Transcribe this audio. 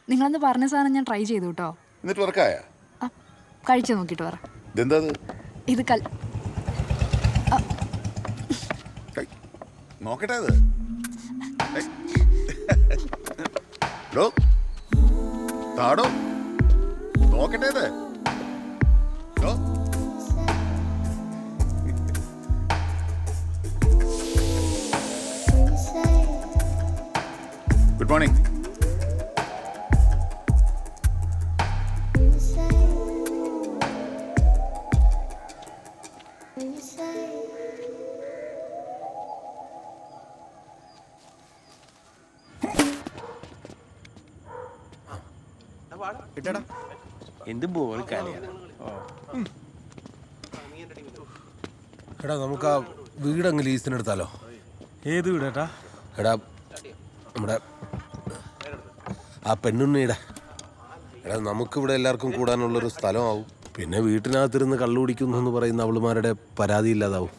നിങ്ങളന്ന് പറഞ്ഞ സാധനം ഞാൻ ട്രൈ ചെയ്തു കേട്ടോ. എന്നിട്ട് വർക്കായ? കഴിച്ചു നോക്കിയിട്ട് പറ. ഇതെന്താ ഇത് നോക്കട്ടെ. അത് താടോ നോക്കട്ടെ. ഇത് ഗുഡ് മോർണിംഗ്. എന്ത് ബോൾ കളിയാണ്. എടാ നമുക്ക് ആ വീടങ്ങ് ലീസിനെടുത്താലോ? ഏത് വീടേട്ടാ? എടാ നമ്മുടെ ആ പെണ്ണുണ്ണിയുടെ. എടാ നമുക്കിവിടെ എല്ലാവർക്കും കൂടാനുള്ളൊരു സ്ഥലമാവും. പിന്നെ വീട്ടിനകത്തിരുന്ന് കള്ളു കുടിക്കുന്നു എന്ന് പറയുന്ന അവളുമാരുടെ പരാതി ഇല്ലാതാവും.